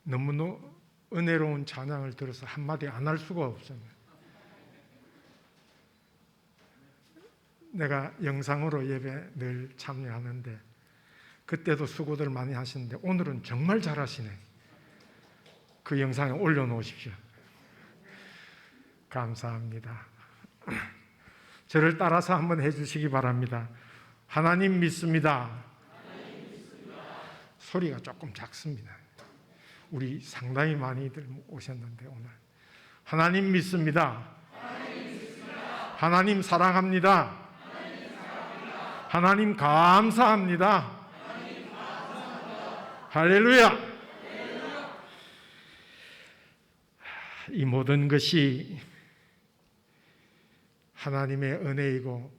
너무나 은혜로운 찬양을 들어서 한마디 안 할 수가 없습니다. 내가 영상으로 예배 늘 참여하는데 그때도 수고들 많이 하시는데 오늘은 정말 잘하시네. 그 영상에 올려놓으십시오. 감사합니다. 저를 따라서 한번 해주시기 바랍니다. 하나님 믿습니다. 소리가 조금 작습니다. 우리 상당히 많이들 오셨는데 오늘 하나님 믿습니다. 하나님 사랑합니다. 하나님 감사합니다. 할렐루야. 이 모든 것이 하나님의 은혜이고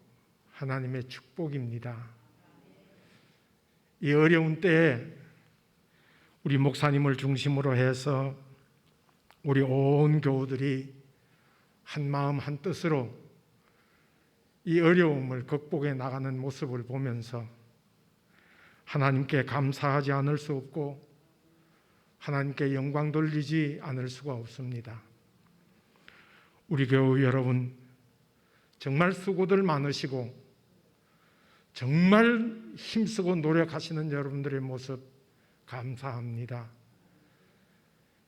하나님의 축복입니다. 이 어려운 때에 우리 목사님을 중심으로 해서 우리 온 교우들이 한 마음 한 뜻으로 이 어려움을 극복해 나가는 모습을 보면서 하나님께 감사하지 않을 수 없고 하나님께 영광 돌리지 않을 수가 없습니다. 우리 교우 여러분 정말 수고들 많으시고 정말 힘쓰고 노력하시는 여러분들의 모습 감사합니다.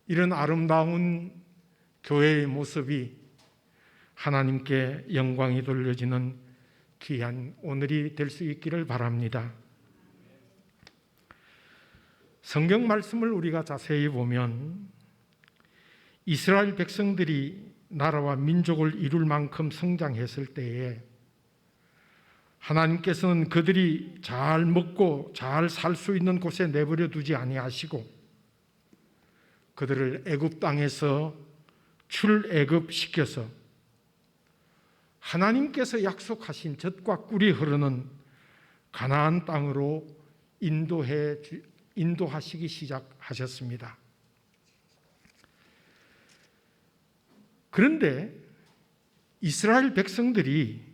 이런 아름다운 교회의 모습이 하나님께 영광이 돌려지는 귀한 오늘이 될 수 있기를 바랍니다. 성경 말씀을 우리가 자세히 보면 이스라엘 백성들이 나라와 민족을 이룰 만큼 성장했을 때에 하나님께서는 그들이 잘 먹고 잘 살 수 있는 곳에 내버려 두지 아니하시고 그들을 애굽 땅에서 출애굽시켜서 하나님께서 약속하신 젖과 꿀이 흐르는 가나안 땅으로 인도하시기 시작하셨습니다. 그런데 이스라엘 백성들이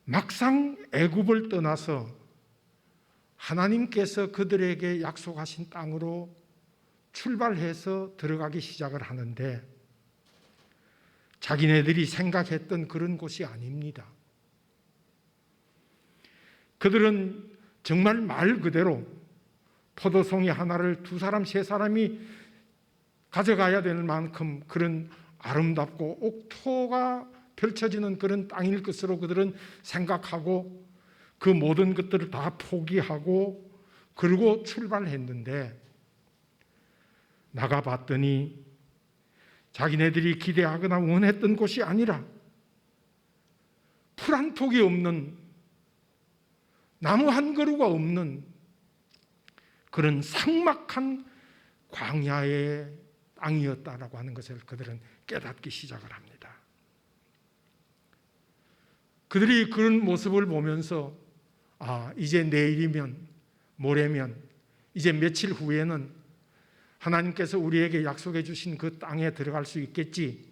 막상 애굽을 떠나서 하나님께서 그들에게 약속하신 땅으로 출발해서 들어가기 시작을 하는데 자기네들이 생각했던 그런 곳이 아닙니다. 그들은 정말 말 그대로 포도송이 하나를 두 사람, 세 사람이 가져가야 될 만큼 그런 아름답고 옥토가 펼쳐지는 그런 땅일 것으로 그들은 생각하고 그 모든 것들을 다 포기하고 그리고 출발했는데 나가봤더니 자기네들이 기대하거나 원했던 곳이 아니라 풀 한 폭이 없는 나무 한 그루가 없는 그런 삭막한 광야의 땅이었다라고 하는 것을 그들은 깨닫기 시작을 합니다. 그들이 그런 모습을 보면서 이제 내일이면 모레면 이제 며칠 후에는 하나님께서 우리에게 약속해 주신 그 땅에 들어갈 수 있겠지.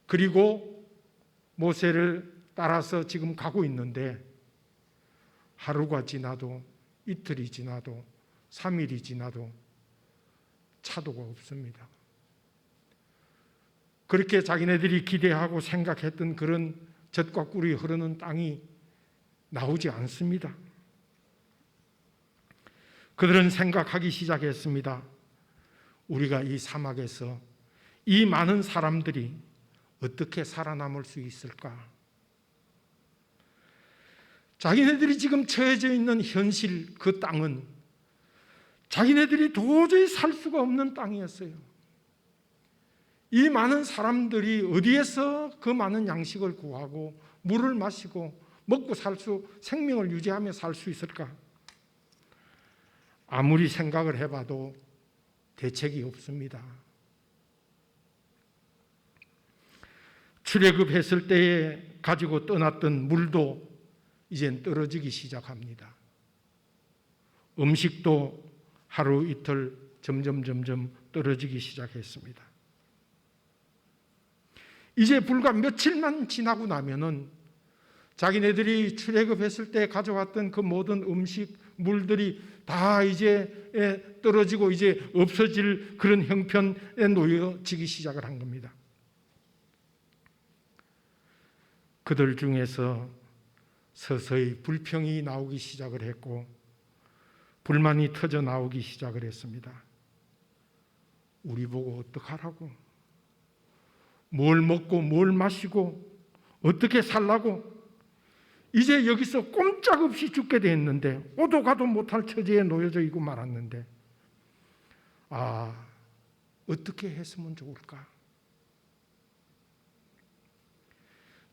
그리고 모세를 따라서 지금 가고 있는데 하루가 지나도 이틀이 지나도 3일이 지나도 차도가 없습니다. 그렇게 자기네들이 기대하고 생각했던 그런 젖과 꿀이 흐르는 땅이 나오지 않습니다. 그들은 생각하기 시작했습니다. 우리가 이 사막에서 이 많은 사람들이 어떻게 살아남을 수 있을까? 자기네들이 지금 처해져 있는 현실, 그 땅은 자기네들이 도저히 살 수가 없는 땅이었어요. 이 많은 사람들이 어디에서 그 많은 양식을 구하고 물을 마시고 먹고 생명을 유지하며 살 수 있을까? 아무리 생각을 해봐도 대책이 없습니다. 출애굽했을 때에 가지고 떠났던 물도 이젠 떨어지기 시작합니다. 음식도 하루 이틀 점점 떨어지기 시작했습니다. 이제 불과 며칠만 지나고 나면은 자기네들이 출애굽했을 때 가져왔던 그 모든 음식, 물들이 다 이제 떨어지고 이제 없어질 그런 형편에 놓여지기 시작을 한 겁니다. 그들 중에서 서서히 불평이 나오기 시작을 했고 불만이 터져 나오기 시작을 했습니다. 우리 보고 어떡하라고? 뭘 먹고 뭘 마시고 어떻게 살라고? 이제 여기서 꼼짝없이 죽게 됐는데 오도 가도 못할 처지에 놓여져 있고 말았는데 어떻게 했으면 좋을까?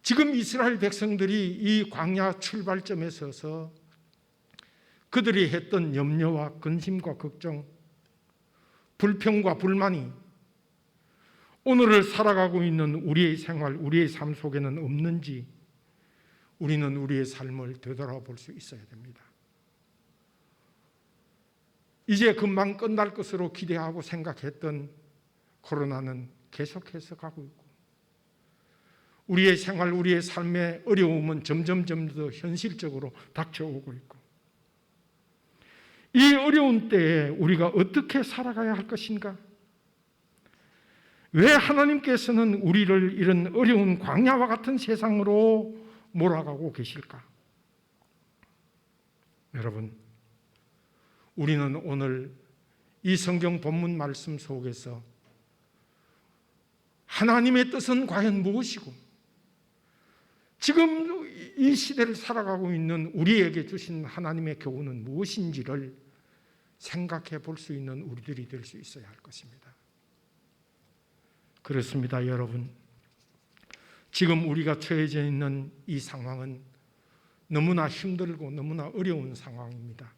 지금 이스라엘 백성들이 이 광야 출발점에 서서 그들이 했던 염려와 근심과 걱정, 불평과 불만이 오늘을 살아가고 있는 우리의 생활, 우리의 삶 속에는 없는지 우리는 우리의 삶을 되돌아볼 수 있어야 됩니다. 이제 금방 끝날 것으로 기대하고 생각했던 코로나는 계속해서 가고 있고 우리의 생활, 우리의 삶의 어려움은 점점 더 현실적으로 닥쳐오고 있고 이 어려운 때에 우리가 어떻게 살아가야 할 것인가? 왜 하나님께서는 우리를 이런 어려운 광야와 같은 세상으로 몰아가고 계실까? 여러분, 우리는 오늘 이 성경 본문 말씀 속에서 하나님의 뜻은 과연 무엇이고 지금 이 시대를 살아가고 있는 우리에게 주신 하나님의 교훈은 무엇인지를 생각해 볼 수 있는 우리들이 될 수 있어야 할 것입니다. 그렇습니다, 여러분. 지금 우리가 처해져 있는 이 상황은 너무나 힘들고 너무나 어려운 상황입니다.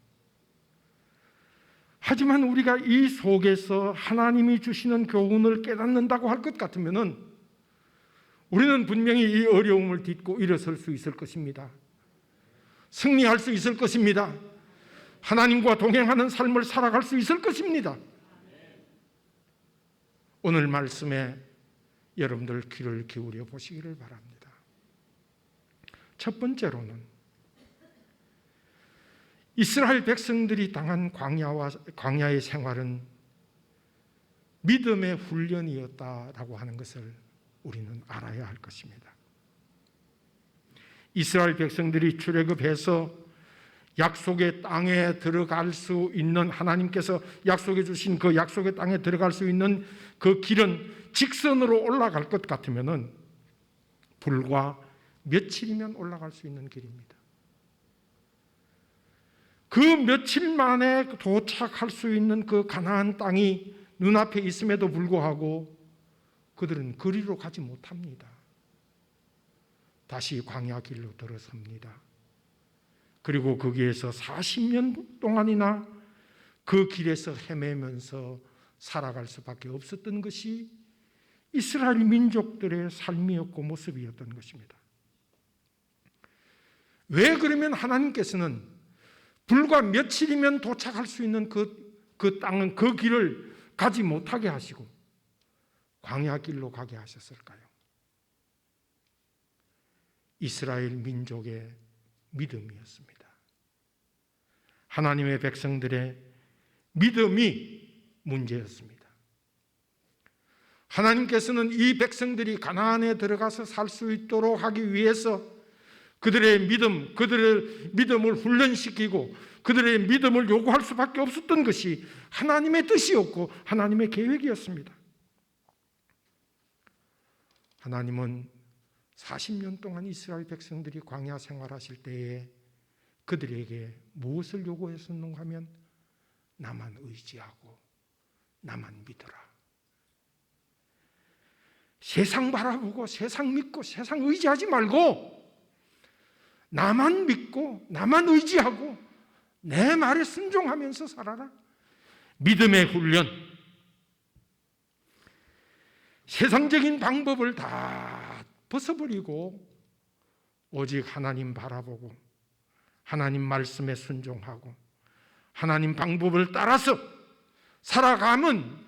하지만 우리가 이 속에서 하나님이 주시는 교훈을 깨닫는다고 할 것 같으면은 우리는 분명히 이 어려움을 딛고 일어설 수 있을 것입니다. 승리할 수 있을 것입니다. 하나님과 동행하는 삶을 살아갈 수 있을 것입니다. 오늘 말씀에 여러분들 귀를 기울여 보시기를 바랍니다. 첫 번째로는 이스라엘 백성들이 당한 광야의 생활은 믿음의 훈련이었다라고 하는 것을 우리는 알아야 할 것입니다. 이스라엘 백성들이 출애굽해서 약속의 땅에 들어갈 수 있는 하나님께서 약속해 주신 그 약속의 땅에 들어갈 수 있는 그 길은 직선으로 올라갈 것 같으면은 불과 며칠이면 올라갈 수 있는 길입니다. 그 며칠 만에 도착할 수 있는 그 가나안 땅이 눈앞에 있음에도 불구하고 그들은 그리로 가지 못합니다. 다시 광야 길로 들어섭니다. 그리고 거기에서 40년 동안이나 그 길에서 헤매면서 살아갈 수밖에 없었던 것이 이스라엘 민족들의 삶이었고 모습이었던 것입니다. 왜 그러면 하나님께서는 불과 며칠이면 도착할 수 있는 그 땅은 그 길을 가지 못하게 하시고 광야 길로 가게 하셨을까요? 이스라엘 민족의 믿음이었습니다. 하나님의 백성들의 믿음이 문제였습니다. 하나님께서는 이 백성들이 가나안에 들어가서 살 수 있도록 하기 위해서 그들의 믿음을 훈련시키고 그들의 믿음을 요구할 수밖에 없었던 것이 하나님의 뜻이었고 하나님의 계획이었습니다. 하나님은 40년 동안 이스라엘 백성들이 광야 생활하실 때에 그들에게 무엇을 요구했었는가 하면 나만 의지하고 나만 믿어라. 세상 바라보고 세상 믿고 세상 의지하지 말고 나만 믿고 나만 의지하고 내 말에 순종하면서 살아라. 믿음의 훈련. 세상적인 방법을 다 벗어버리고 오직 하나님 바라보고 하나님 말씀에 순종하고 하나님 방법을 따라서 살아가면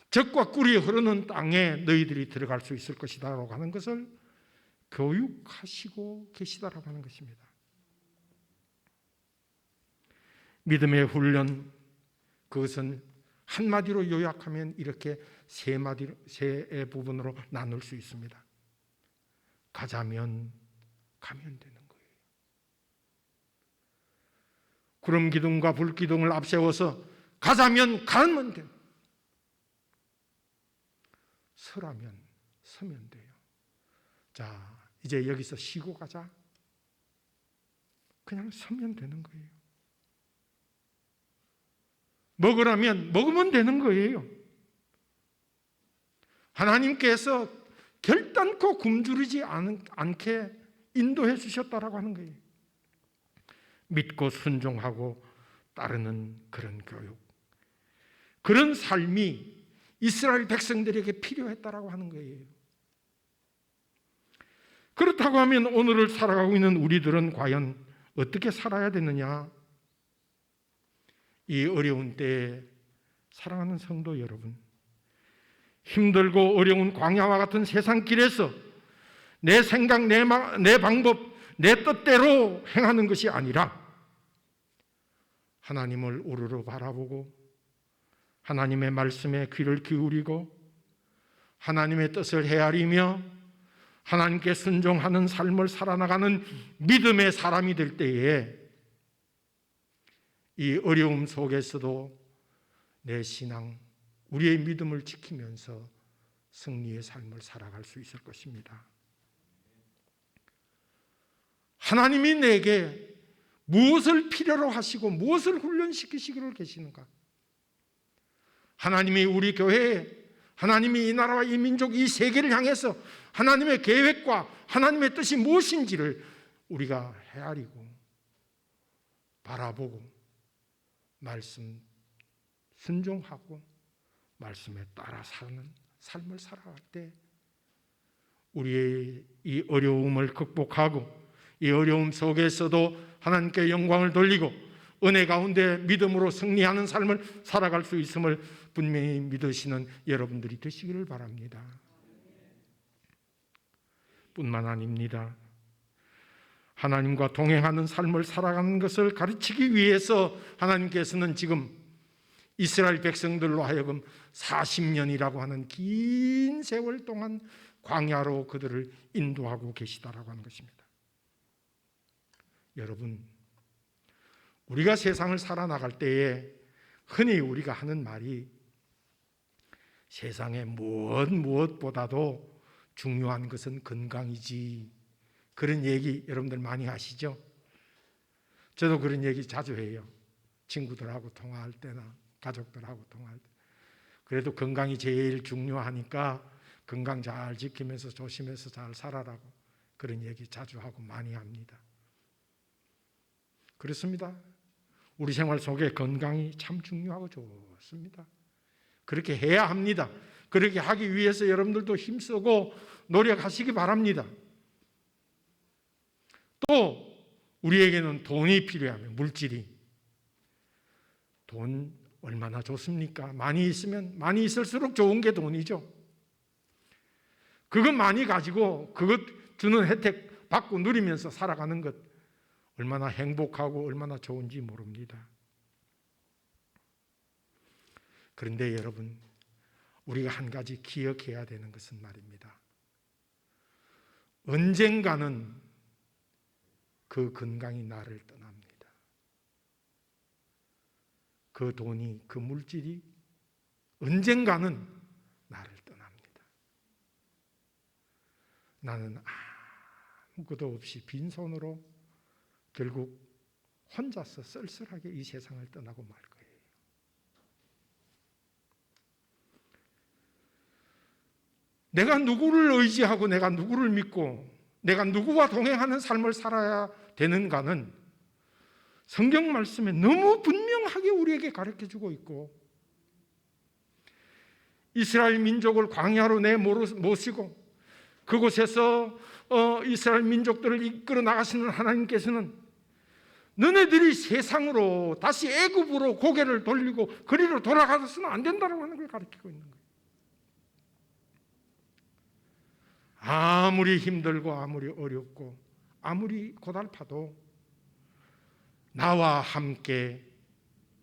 젖과 꿀이 흐르는 땅에 너희들이 들어갈 수 있을 것이다 라고 하는 것을 교육하시고 계시다라고 하는 것입니다. 믿음의 훈련, 그것은 한마디로 요약하면 이렇게 세 부분으로 나눌 수 있습니다. 가자면 가면 되는 거예요. 구름 기둥과 불 기둥을 앞세워서 가자면 가면 돼요. 서라면 서면 돼요. 자, 이제 여기서 쉬고 가자. 그냥 서면 되는 거예요. 먹으라면 먹으면 되는 거예요. 하나님께서 결단코 굶주리지 않게 인도해 주셨다라고 하는 거예요. 믿고 순종하고 따르는 그런 교육, 그런 삶이 이스라엘 백성들에게 필요했다라고 하는 거예요. 그렇다고 하면 오늘을 살아가고 있는 우리들은 과연 어떻게 살아야 되느냐? 이 어려운 때에 사랑하는 성도 여러분, 힘들고 어려운 광야와 같은 세상 길에서 내 생각, 내 방법, 내 뜻대로 행하는 것이 아니라 하나님을 우러러 바라보고 하나님의 말씀에 귀를 기울이고 하나님의 뜻을 헤아리며 하나님께 순종하는 삶을 살아나가는 믿음의 사람이 될 때에 이 어려움 속에서도 내 신앙, 우리의 믿음을 지키면서 승리의 삶을 살아갈 수 있을 것입니다. 하나님이 내게 무엇을 필요로 하시고 무엇을 훈련시키시기로 계시는가? 하나님이 우리 교회에, 하나님이 이 나라와 이 민족, 이 세계를 향해서 하나님의 계획과 하나님의 뜻이 무엇인지를 우리가 헤아리고 바라보고 말씀 순종하고 말씀에 따라 사는 삶을 살아갈 때 우리의 이 어려움을 극복하고 이 어려움 속에서도 하나님께 영광을 돌리고 은혜 가운데 믿음으로 승리하는 삶을 살아갈 수 있음을 분명히 믿으시는 여러분들이 되시기를 바랍니다. 뿐만 아닙니다. 하나님과 동행하는 삶을 살아가는 것을 가르치기 위해서 하나님께서는 지금 이스라엘 백성들로 하여금 40년이라고 하는 긴 세월 동안 광야로 그들을 인도하고 계시다라고 하는 것입니다. 여러분, 우리가 세상을 살아나갈 때에 흔히 우리가 하는 말이 세상에 무엇보다도 중요한 것은 건강이지, 그런 얘기 여러분들 많이 하시죠? 저도 그런 얘기 자주 해요. 친구들하고 통화할 때나 가족들하고 통화할 때. 그래도 건강이 제일 중요하니까 건강 잘 지키면서 조심해서 잘 살아라고 그런 얘기 자주 하고 많이 합니다. 그렇습니다. 우리 생활 속에 건강이 참 중요하고 좋습니다. 그렇게 해야 합니다. 그렇게 하기 위해서 여러분들도 힘쓰고 노력하시기 바랍니다. 또 우리에게는 돈이 필요하며 물질이, 돈 얼마나 좋습니까? 많이 있으면 많이 있을수록 좋은 게 돈이죠. 그것 많이 가지고 그것 주는 혜택 받고 누리면서 살아가는 것 얼마나 행복하고 얼마나 좋은지 모릅니다. 그런데 여러분, 우리가 한 가지 기억해야 되는 것은 말입니다. 언젠가는 그 건강이 나를 떠납니다. 그 돈이, 그 물질이 언젠가는 나를 떠납니다. 나는 아무것도 없이 빈손으로 결국 혼자서 쓸쓸하게 이 세상을 떠나고 말 거예요. 내가 누구를 의지하고 내가 누구를 믿고 내가 누구와 동행하는 삶을 살아야 되는가는 성경 말씀에 너무 분명하게 우리에게 가르쳐주고 있고, 이스라엘 민족을 광야로 내모시고 그곳에서 이스라엘 민족들을 이끌어 나가시는 하나님께서는 너네들이 세상으로 다시 애굽으로 고개를 돌리고 그리로 돌아가서는 안 된다고 하는 걸 가르치고 있는 거예요. 아무리 힘들고 아무리 어렵고 아무리 고달파도 나와 함께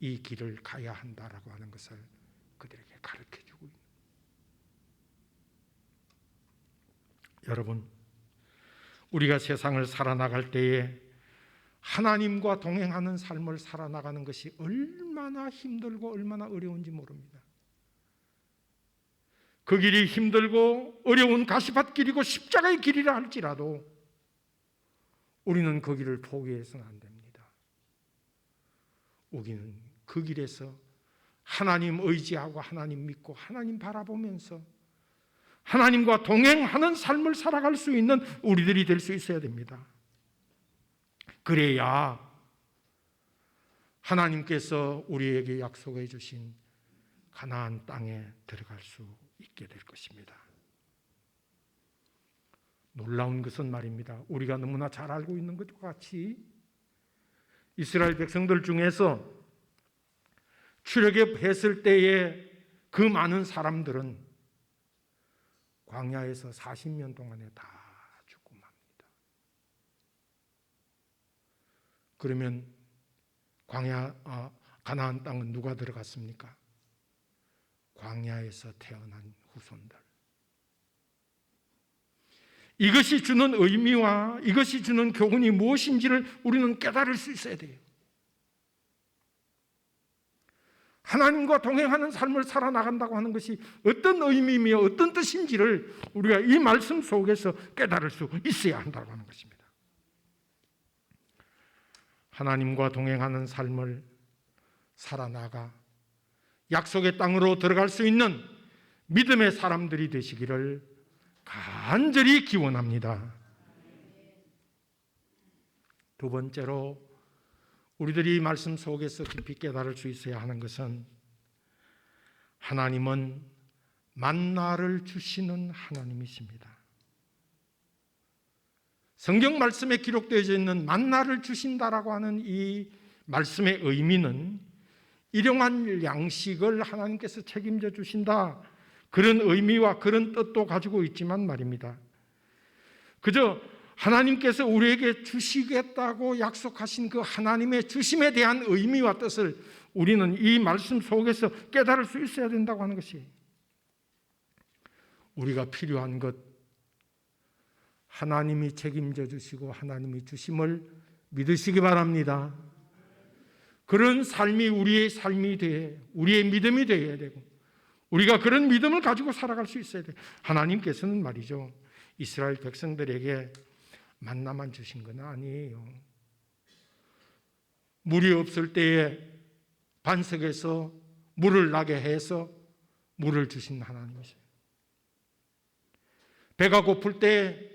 이 길을 가야 한다라고 하는 것을 그들에게 가르쳐주고 있는. 여러분, 우리가 세상을 살아나갈 때에 하나님과 동행하는 삶을 살아나가는 것이 얼마나 힘들고 얼마나 어려운지 모릅니다. 그 길이 힘들고 어려운 가시밭길이고 십자가의 길이라 할지라도 우리는 그 길을 포기해서는 안 됩니다. 우리는 그 길에서 하나님 의지하고 하나님 믿고 하나님 바라보면서 하나님과 동행하는 삶을 살아갈 수 있는 우리들이 될 수 있어야 됩니다. 그래야 하나님께서 우리에게 약속해 주신 가나안 땅에 들어갈 수 있게 될 것입니다. 놀라운 것은 말입니다. 우리가 너무나 잘 알고 있는 것과 같이 이스라엘 백성들 중에서 출애굽했을 때에 그 많은 사람들은 광야에서 40년 동안에 다 죽고 맙니다. 그러면 가나안 땅은 누가 들어갔습니까? 광야에서 태어난 후손들. 이것이 주는 의미와 이것이 주는 교훈이 무엇인지를 우리는 깨달을 수 있어야 돼요. 하나님과 동행하는 삶을 살아나간다고 하는 것이 어떤 의미이며 어떤 뜻인지를 우리가 이 말씀 속에서 깨달을 수 있어야 한다고 하는 것입니다. 하나님과 동행하는 삶을 살아나가 약속의 땅으로 들어갈 수 있는 믿음의 사람들이 되시기를 간절히 기원합니다. 두 번째로 우리들이 이 말씀 속에서 깊이 깨달을 수 있어야 하는 것은 하나님은 만나를 주시는 하나님이십니다. 성경 말씀에 기록되어져 있는 만나를 주신다라고 하는 이 말씀의 의미는 일용할 양식을 하나님께서 책임져 주신다, 그런 의미와 그런 뜻도 가지고 있지만 말입니다. 그저 하나님께서 우리에게 주시겠다고 약속하신 그 하나님의 주심에 대한 의미와 뜻을 우리는 이 말씀 속에서 깨달을 수 있어야 된다고 하는 것이, 우리가 필요한 것, 하나님이 책임져 주시고 하나님이 주심을 믿으시기 바랍니다. 그런 삶이 우리의 삶이 돼, 우리의 믿음이 되어야 되고 우리가 그런 믿음을 가지고 살아갈 수 있어야 돼요. 하나님께서는 말이죠, 이스라엘 백성들에게 만나만 주신 건 아니에요. 물이 없을 때에 반석에서 물을 나게 해서 물을 주신 하나님이세요. 배가 고플 때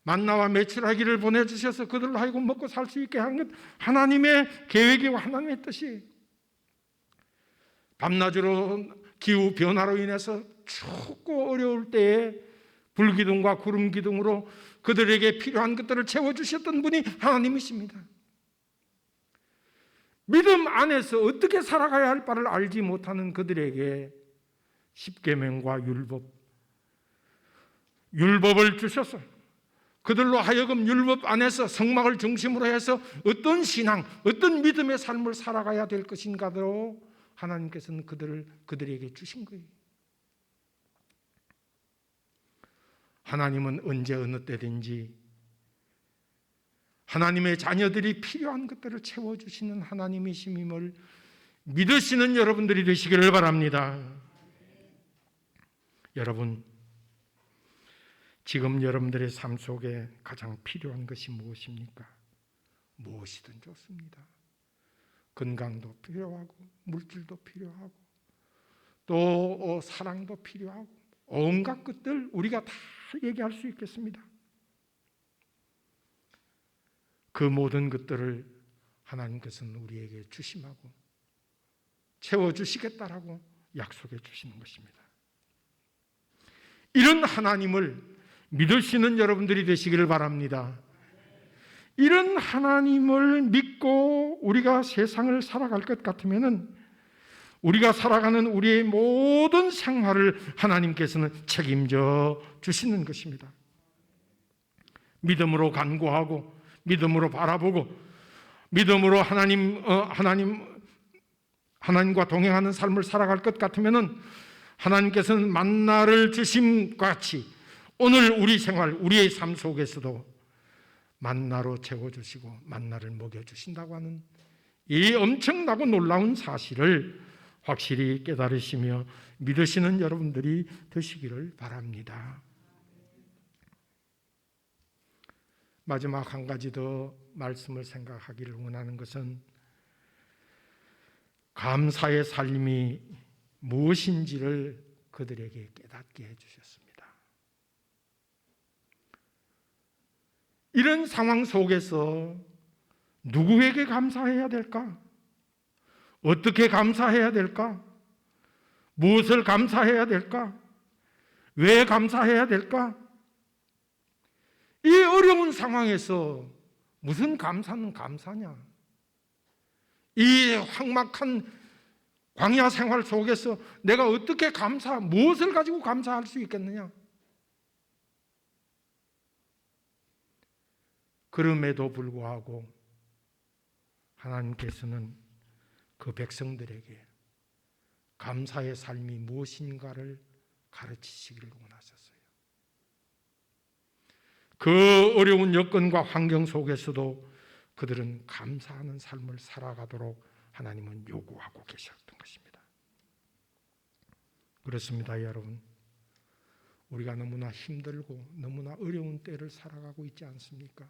만나와 메추라기를 보내주셔서 그들로 하여금 먹고 살 수 있게 한 것 하나님의 계획이고 하나님의 뜻이, 밤낮으로 기후 변화로 인해서 춥고 어려울 때에 불기둥과 구름기둥으로 그들에게 필요한 것들을 채워주셨던 분이 하나님이십니다. 믿음 안에서 어떻게 살아가야 할 바를 알지 못하는 그들에게 십계명과 율법을 주셔서 그들로 하여금 율법 안에서 성막을 중심으로 해서 어떤 신앙, 어떤 믿음의 삶을 살아가야 될 것인가로 하나님께서는 그들에게 주신 거예요. 하나님은 언제 어느 때든지 하나님의 자녀들이 필요한 것들을 채워주시는 하나님이심을 믿으시는 여러분들이 되시기를 바랍니다. 여러분, 지금 여러분들의 삶 속에 가장 필요한 것이 무엇입니까? 무엇이든 좋습니다. 건강도 필요하고 물질도 필요하고 또 사랑도 필요하고 온갖 것들 우리가 다 얘기할 수 있겠습니다. 그 모든 것들을 하나님께서는 우리에게 주심하고 채워주시겠다라고 약속해 주시는 것입니다. 이런 하나님을 믿으시는 여러분들이 되시기를 바랍니다. 이런 하나님을 믿고 우리가 세상을 살아갈 것 같으면은 우리가 살아가는 우리의 모든 생활을 하나님께서는 책임져 주시는 것입니다. 믿음으로 간구하고 믿음으로 바라보고 믿음으로 하나님 하나님과 동행하는 삶을 살아갈 것 같으면 하나님께서는 만나를 주심과 같이 오늘 우리 생활, 우리의 삶 속에서도 만나로 채워주시고 만나를 먹여주신다고 하는 이 엄청나고 놀라운 사실을 확실히 깨달으시며 믿으시는 여러분들이 되시기를 바랍니다. 마지막 한 가지 더 말씀을 생각하기를 원하는 것은 감사의 삶이 무엇인지를 그들에게 깨닫게 해주셨습니다. 이런 상황 속에서 누구에게 감사해야 될까? 어떻게 감사해야 될까? 무엇을 감사해야 될까? 왜 감사해야 될까? 이 어려운 상황에서 무슨 감사는 감사냐? 이 황막한 광야 생활 속에서 내가 어떻게 무엇을 가지고 감사할 수 있겠느냐? 그럼에도 불구하고 하나님께서는 그 백성들에게 감사의 삶이 무엇인가를 가르치시기를 원하셨어요. 그 어려운 여건과 환경 속에서도 그들은 감사하는 삶을 살아가도록 하나님은 요구하고 계셨던 것입니다. 그렇습니다, 여러분. 우리가 너무나 힘들고 너무나 어려운 때를 살아가고 있지 않습니까?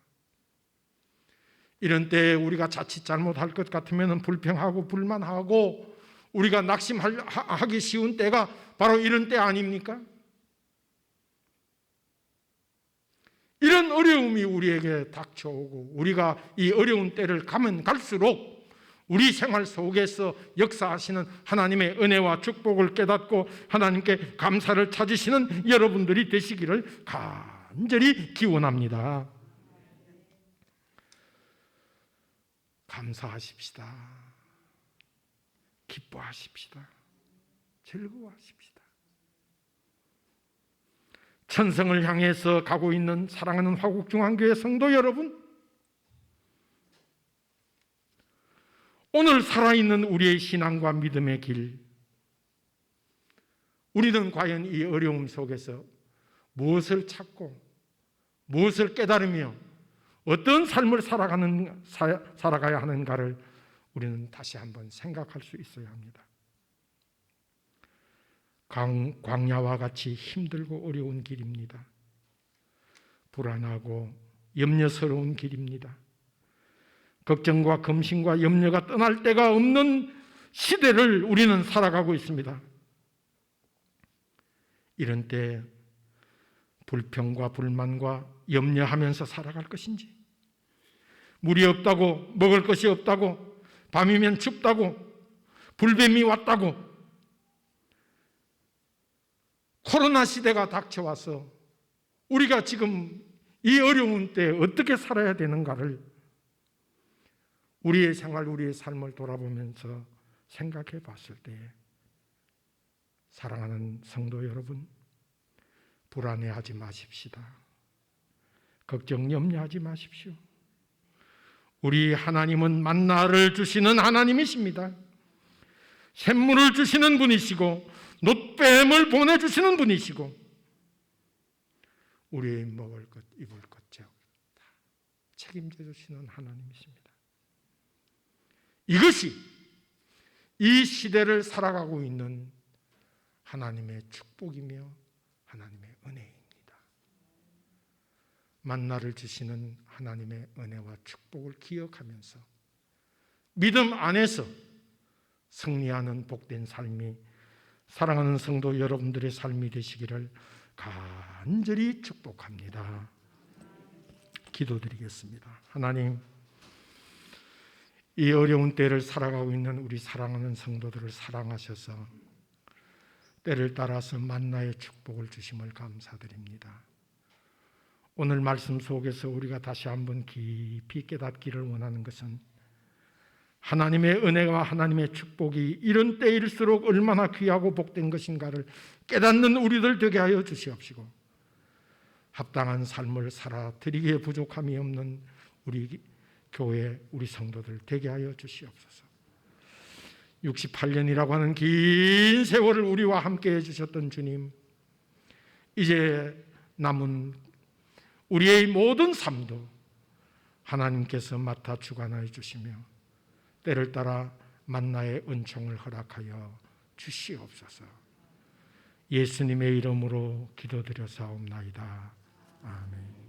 이런 때에 우리가 자칫 잘못할 것 같으면 불평하고 불만하고 우리가 낙심하기 쉬운 때가 바로 이런 때 아닙니까? 이런 어려움이 우리에게 닥쳐오고 우리가 이 어려운 때를 가면 갈수록 우리 생활 속에서 역사하시는 하나님의 은혜와 축복을 깨닫고 하나님께 감사를 찾으시는 여러분들이 되시기를 간절히 기원합니다. 감사하십시다. 기뻐하십시다. 즐거워하십시다. 천성을 향해서 가고 있는 사랑하는 화국중앙교회 성도 여러분, 오늘 살아있는 우리의 신앙과 믿음의 길, 우리는 과연 이 어려움 속에서 무엇을 찾고 무엇을 깨달으며 어떤 삶을 살아가야 하는가를 우리는 다시 한번 생각할 수 있어야 합니다. 광야와 같이 힘들고 어려운 길입니다. 불안하고 염려스러운 길입니다. 걱정과 검심과 염려가 떠날 데가 없는 시대를 우리는 살아가고 있습니다. 이런 때 불평과 불만과 염려하면서 살아갈 것인지, 물이 없다고, 먹을 것이 없다고, 밤이면 춥다고, 불뱀이 왔다고, 코로나 시대가 닥쳐와서 우리가 지금 이 어려운 때 어떻게 살아야 되는가를 우리의 생활, 우리의 삶을 돌아보면서 생각해 봤을 때 사랑하는 성도 여러분, 불안해하지 마십시다. 걱정, 염려하지 마십시오. 우리 하나님은 만나를 주시는 하나님이십니다. 샘물을 주시는 분이시고 놋뱀을 보내주시는 분이시고 우리의 먹을 것, 입을 것 다 책임져 주시는 하나님이십니다. 이것이 이 시대를 살아가고 있는 하나님의 축복이며 하나님의 은혜입니다. 만나를 주시는 하나님의 은혜와 축복을 기억하면서 믿음 안에서 승리하는 복된 삶이 사랑하는 성도 여러분들의 삶이 되시기를 간절히 축복합니다. 기도드리겠습니다. 하나님, 이 어려운 때를 살아가고 있는 우리 사랑하는 성도들을 사랑하셔서 때를 따라서 만나의 축복을 주심을 감사드립니다. 오늘 말씀 속에서 우리가 다시 한번 깊이 깨닫기를 원하는 것은 하나님의 은혜와 하나님의 축복이 이런 때일수록 얼마나 귀하고 복된 것인가를 깨닫는 우리들 되게 하여 주시옵시고 합당한 삶을 살아 드리기에 부족함이 없는 우리 교회, 우리 성도들 되게 하여 주시옵소서. 68년이라고 하는 긴 세월을 우리와 함께 해주셨던 주님, 이제 남은 우리의 모든 삶도 하나님께서 맡아 주관하여 주시며 때를 따라 만나의 은총을 허락하여 주시옵소서. 예수님의 이름으로 기도드려 사옵나이다. 아멘.